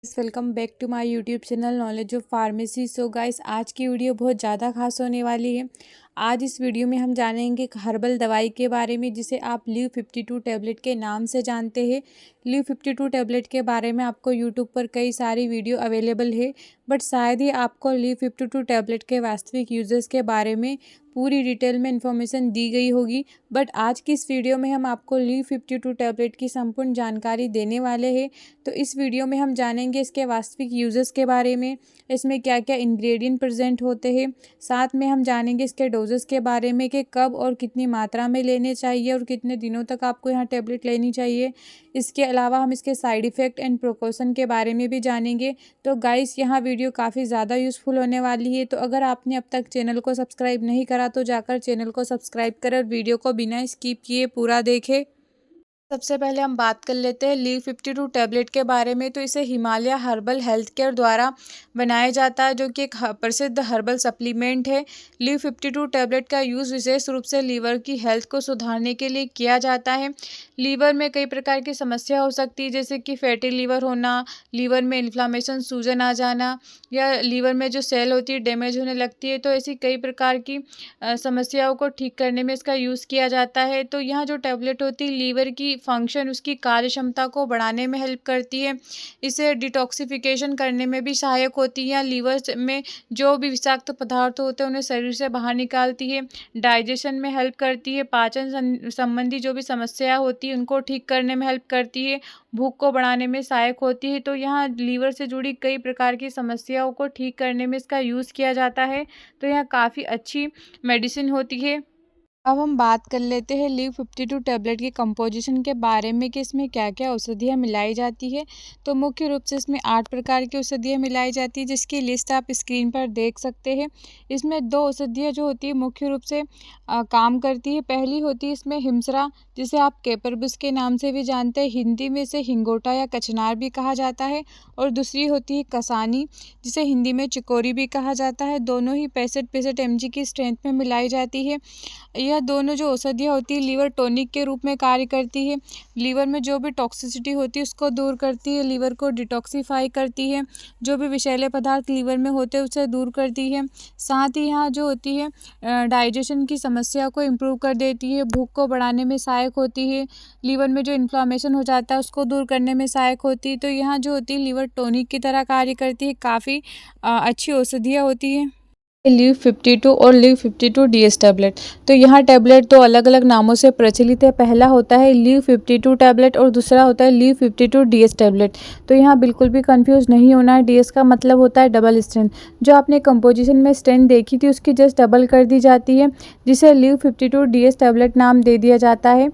Welcome back to my YouTube channel knowledge of pharmacy. So guys, आज की video बहुत ज़्यादा खास होने वाली है। आज इस वीडियो में हम जानेंगे एक हर्बल दवाई के बारे में जिसे आप लीव 52 टैबलेट के नाम से जानते हैं। लीव 52 टैबलेट के बारे में आपको यूट्यूब पर कई सारी वीडियो अवेलेबल है, बट शायद ही आपको लीव 52 टैबलेट के वास्तविक यूजेस के बारे में पूरी डिटेल में इन्फॉर्मेशन दी गई होगी। बट आज की इस वीडियो में हम आपको लीव 52 टैबलेट की संपूर्ण जानकारी देने वाले हैं। तो इस वीडियो में हम जानेंगे इसके वास्तविक यूजेस के बारे में, इसमें क्या क्या इंग्रेडिएंट प्रेजेंट होते हैं। साथ में हम जानेंगे इसके डोजेस के बारे में कि कब और कितनी मात्रा में लेने चाहिए और कितने दिनों तक आपको यहाँ टैबलेट लेनी चाहिए। इसके अलावा हम इसके साइड इफ़ेक्ट एंड प्रिकॉशन के बारे में भी जानेंगे। तो गाइस, यहाँ वीडियो काफ़ी ज़्यादा यूज़फुल होने वाली है। तो अगर आपने अब तक चैनल को सब्सक्राइब नहीं करा तो जाकर चैनल को सब्सक्राइब करें और वीडियो को बिना स्किप किए पूरा देखें। सबसे पहले हम बात कर लेते हैं लीव 52 टैबलेट के बारे में। तो इसे हिमालय हर्बल हेल्थ केयर द्वारा बनाया जाता है, जो कि एक प्रसिद्ध हर्बल सप्लीमेंट है। लीव 52 टैबलेट का यूज़ विशेष रूप से लीवर की हेल्थ को सुधारने के लिए किया जाता है। लीवर में कई प्रकार की समस्या हो सकती है, जैसे कि फैटी लीवर होना, लीवर में इन्फ्लामेशन, सूजन आ जाना, या लीवर में जो सेल होती है डैमेज होने लगती है। तो ऐसी कई प्रकार की समस्याओं को ठीक करने में इसका यूज़ किया जाता है। तो यहाँ जो टैबलेट होती है लीवर की फंक्शन, उसकी कार्य क्षमता को बढ़ाने में हेल्प करती है। इसे डिटॉक्सिफिकेशन करने में भी सहायक होती है। लीवर में जो भी विषाक्त पदार्थ होते हैं उन्हें शरीर से बाहर निकालती है। डाइजेशन में हेल्प करती है। पाचन संबंधी जो भी समस्या होती है उनको ठीक करने में हेल्प करती है। भूख को बढ़ाने में सहायक होती है। तो यहाँ लीवर से जुड़ी कई प्रकार की समस्याओं को ठीक करने में इसका यूज़ किया जाता है। तो यह काफ़ी अच्छी मेडिसिन होती है। अब हम बात कर लेते हैं लीव 52 टैबलेट की कंपोजिशन के बारे में कि इसमें क्या क्या औषधियाँ मिलाई जाती है। तो मुख्य रूप से इसमें 8 प्रकार की औषधियाँ मिलाई जाती है, जिसकी लिस्ट आप स्क्रीन पर देख सकते हैं। इसमें 2 औषधियाँ जो होती है मुख्य रूप से काम करती है। पहली होती है इसमें हिमसरा, जिसे आप केपरबुस के नाम से भी जानते हैं। हिंदी में इसे हिंगोटा या कचनार भी कहा जाता है। और दूसरी होती है कसानी, जिसे हिंदी में चिकोरी भी कहा जाता है। दोनों ही 65 mg की स्ट्रेंथ में मिलाई जाती है। यह दोनों जो औषधियाँ होती है लीवर टॉनिक के रूप में कार्य करती है। लीवर में जो भी टॉक्सिसिटी होती है उसको दूर करती है, लीवर को डिटॉक्सिफाई करती है, जो भी विषैले पदार्थ लीवर में होते हैं उसे दूर करती है। साथ ही यहाँ जो होती है डाइजेशन की समस्या को इम्प्रूव कर देती है, भूख को बढ़ाने में सहायक होती है, लीवर में जो इन्फ्लामेशन हो जाता है उसको दूर करने में सहायक होती है। तो यहाँ जो होती है लीवर टॉनिक की तरह कार्य करती है। काफ़ी अच्छी औषधियाँ होती है। लीव 52 और लीव 52 DS टैबलेट। तो यहाँ टैबलेट दो अलग अलग नामों से प्रचलित है। पहला होता है लीव 52 टैबलेट और दूसरा होता है लीव 52 DS टैबलेट। तो यहाँ बिल्कुल भी कंफ्यूज नहीं होना है। DS का मतलब होता है डबल स्ट्रेंथ। जो आपने कंपोजिशन में स्ट्रेंथ देखी थी उसकी जस्ट डबल कर दी जाती है, जिसे लीव 52 DS टैबलेट नाम दे दिया जाता है।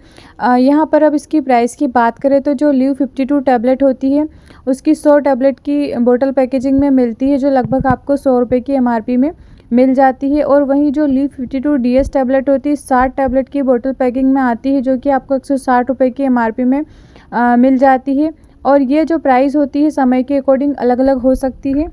यहाँ पर अब इसकी प्राइस की बात करें तो जो लीव 52 टैबलेट होती है उसकी 100 टैबलेट की बोतल पैकेजिंग में मिलती है, जो लगभग आपको 100 रुपये की MRP में मिल जाती है। और वहीं जो लीव 52 DS टैबलेट होती है 60 टैबलेट की बोतल पैकिंग में आती है, जो कि आपको 160 रुपये की MRP में मिल जाती है। और ये जो प्राइस होती है समय के अकॉर्डिंग अलग अलग हो सकती है।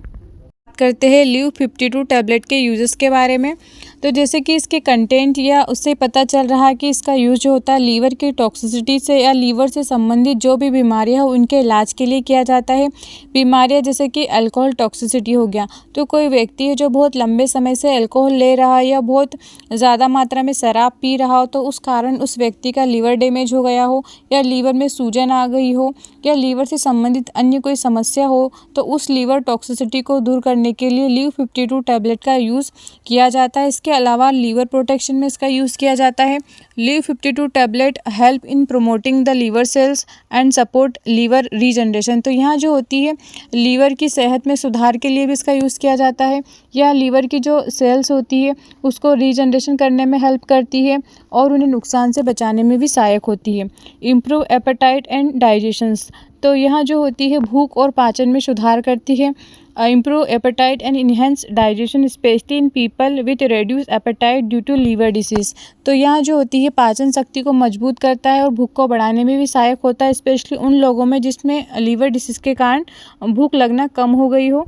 करते हैं लीव 52 टैबलेट के यूजेस के बारे में। तो जैसे कि इसके कंटेंट या उससे पता चल रहा है कि इसका यूज जो होता है लीवर की टॉक्सिसिटी से या लीवर से संबंधित जो भी बीमारियां हो उनके इलाज के लिए किया जाता है। बीमारियां जैसे कि अल्कोहल टॉक्सिसिटी हो गया, तो कोई व्यक्ति है जो बहुत लंबे समय से अल्कोहल ले रहा है या बहुत ज़्यादा मात्रा में शराब पी रहा हो, तो उस कारण उस व्यक्ति का लीवर डैमेज हो गया हो या लीवर में सूजन आ गई हो या लीवर से संबंधित अन्य कोई समस्या हो, तो उस लीवर टॉक्सिसिटी को दूर करने के लिए लीव 52 टैबलेट का यूज़ किया जाता है। इसके अलावा लीवर प्रोटेक्शन में इसका यूज़ किया जाता है। Liv 52 tablet help in promoting the liver cells and support liver regeneration. तो यहाँ जो होती है लीवर की सेहत में सुधार के लिए भी इसका यूज़ किया जाता है। यह लीवर की जो सेल्स होती है उसको रीजनरेशन करने में हेल्प करती है और उन्हें नुकसान से बचाने में भी सहायक होती है। Improve appetite and digestions. तो यहाँ जो होती है भूख और पाचन में सुधार करती है। Improve appetite and enhance digestion especially in people with reduce appetite due to liver disease. तो यहाँ जो होती है पाचन शक्ति को मजबूत करता है और भूख को बढ़ाने में भी सहायक होता है, स्पेशली उन लोगों में जिसमें लीवर डिसीज़ के कारण भूख लगना कम हो गई हो।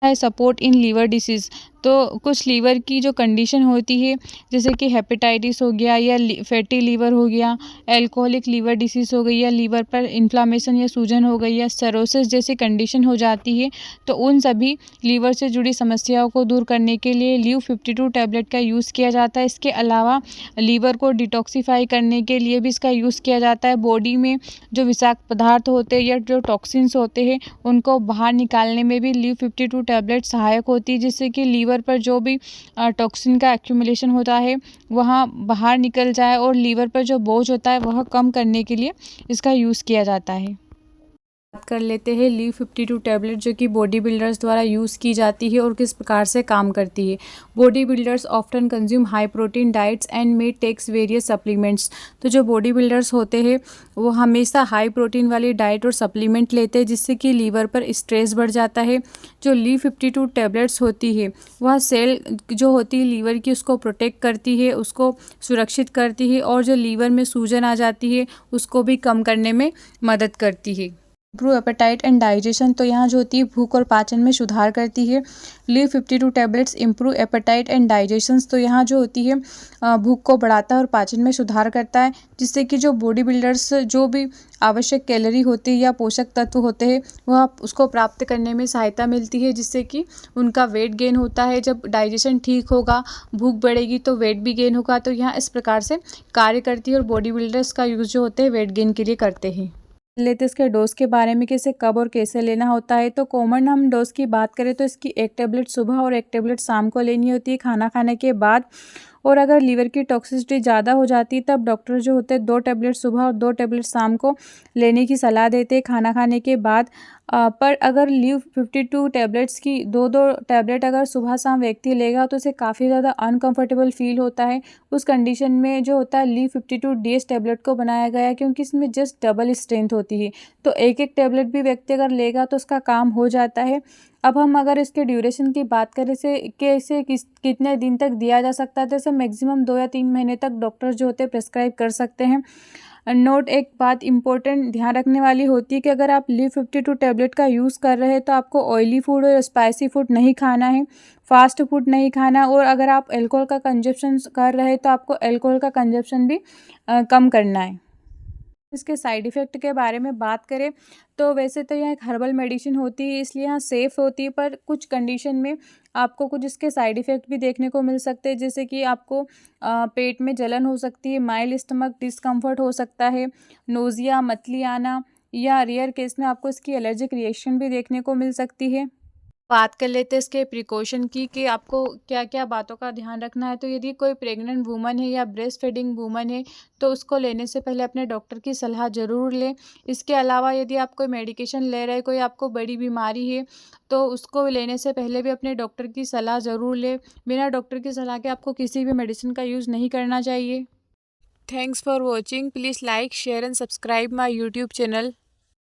है सपोर्ट इन लीवर डिसीज़। तो कुछ लीवर की जो कंडीशन होती है, जैसे कि हेपेटाइटिस हो गया या फैटी लीवर हो गया, अल्कोहलिक लीवर डिसीज़ हो गई या लीवर पर इन्फ्लामेशन या सूजन हो गई या सिरोसिस जैसी कंडीशन हो जाती है, तो उन सभी लीवर से जुड़ी समस्याओं को दूर करने के लिए ल्यू 52 टैबलेट का यूज़ किया जाता है। इसके अलावा लीवर को डिटॉक्सिफाई करने के लिए भी इसका यूज़ किया जाता है। बॉडी में जो विषाक्त पदार्थ होते हैं या जो टॉक्सिन्स होते हैं, उनको बाहर निकालने में भी ल्यू 52 टैबलेट सहायक होती है, जिससे कि लीवर पर जो भी टॉक्सिन का एक्यूमुलेशन होता है वहाँ बाहर निकल जाए और लीवर पर जो बोझ होता है वह कम करने के लिए इसका यूज़ किया जाता है। बात कर लेते हैं ल्यू 52 टैबलेट जो कि बॉडी बिल्डर्स द्वारा यूज़ की जाती है और किस प्रकार से काम करती है। Body builders often consume high protein diets and may takes various supplements. तो जो बॉडी बिल्डर्स होते हैं वो हमेशा हाई प्रोटीन वाली डाइट और सप्लीमेंट लेते हैं, जिससे कि लीवर पर स्ट्रेस बढ़ जाता है। जो ल्यू 52 टैबलेट्स होती है वह सेल जो होती है लीवर की उसको प्रोटेक्ट करती है, उसको सुरक्षित करती है और जो लीवर में सूजन आ जाती है उसको भी कम करने में मदद करती है। Improve appetite and digestion. तो यहाँ जो होती है भूख और पाचन में सुधार करती है। Liv 52 tablets improve appetite and digestions. तो यहाँ जो होती है भूख को बढ़ाता है और पाचन में सुधार करता है, जिससे कि जो बॉडी बिल्डर्स जो भी आवश्यक कैलोरी होती है या पोषक तत्व होते हैं वह उसको प्राप्त करने में सहायता मिलती है, जिससे कि उनका वेट गेन होता है। जब डाइजेशन ठीक होगा, भूख बढ़ेगी तो वेट भी गेन होगा। तो यहाँ इस प्रकार से कार्य करती है और बॉडी बिल्डर्स का यूज़ जो होते हैं वेट गेन के लिए करते हैं। लेते इसके डोज के बारे में कि इसे कब और कैसे लेना होता है। तो कॉमन हम डोज की बात करें तो इसकी 1 टैबलेट सुबह और 1 टैबलेट शाम को लेनी होती है खाना खाने के बाद। और अगर लीवर की टॉक्सिसिटी ज़्यादा हो जाती है तब डॉक्टर जो होते हैं 2 टैबलेट सुबह और 2 टैबलेट शाम को लेने की सलाह देते हैं खाना खाने के बाद। पर अगर ल्यू 52 टैबलेट्स की 2-2 टैबलेट अगर सुबह शाम व्यक्ति लेगा तो उसे काफ़ी ज़्यादा अनकंफर्टेबल फील होता है। उस कंडीशन में जो होता है ल्यू 52 डीएस टैबलेट को बनाया गया है, क्योंकि इसमें जस्ट डबल स्ट्रेंथ होती है। तो एक टैबलेट भी व्यक्ति अगर लेगा तो उसका काम हो जाता है। अब हम अगर इसके ड्यूरेशन की बात करें से कि इसे कितने दिन तक दिया जा सकता है, तो इसे मैक्सिमम 2 या 3 महीने तक डॉक्टर जो होते हैं प्रेस्क्राइब कर सकते हैं। नोट, एक बात इंपॉर्टेंट ध्यान रखने वाली होती है कि अगर आप ल्यू 52 टैबलेट का यूज़ कर रहे हैं तो आपको ऑयली फूड और स्पाइसी फूड नहीं खाना है, फास्ट फूड नहीं खाना, और अगर आप अल्कोहल का कंजप्शन कर रहे हैं तो आपको अल्कोहल का कंजप्शन भी कम करना है। इसके साइड इफ़ेक्ट के बारे में बात करें तो वैसे तो यह एक हर्बल मेडिसिन होती है, इसलिए यहाँ सेफ़ होती है, पर कुछ कंडीशन में आपको कुछ इसके साइड इफ़ेक्ट भी देखने को मिल सकते हैं, जैसे कि आपको पेट में जलन हो सकती है, माइल्ड स्टमक डिस्कम्फर्ट हो सकता है, नोज़िया, मतली आना, या रेयर केस में आपको इसकी एलर्जिक रिएक्शन भी देखने को मिल सकती है। बात कर लेते हैं इसके प्रिकॉशन की कि आपको क्या क्या बातों का ध्यान रखना है। तो यदि कोई प्रेग्नेंट वूमन है या ब्रेस्ट फीडिंग वूमन है तो उसको लेने से पहले अपने डॉक्टर की सलाह ज़रूर लें। इसके अलावा यदि आप कोई मेडिकेशन ले रहे हैं, कोई आपको बड़ी बीमारी है, तो उसको लेने से पहले भी अपने डॉक्टर की सलाह ज़रूर लें। बिना डॉक्टर की सलाह के आपको किसी भी मेडिसिन का यूज़ नहीं करना चाहिए। Thanks for watching. Please like, share and subscribe my YouTube channel.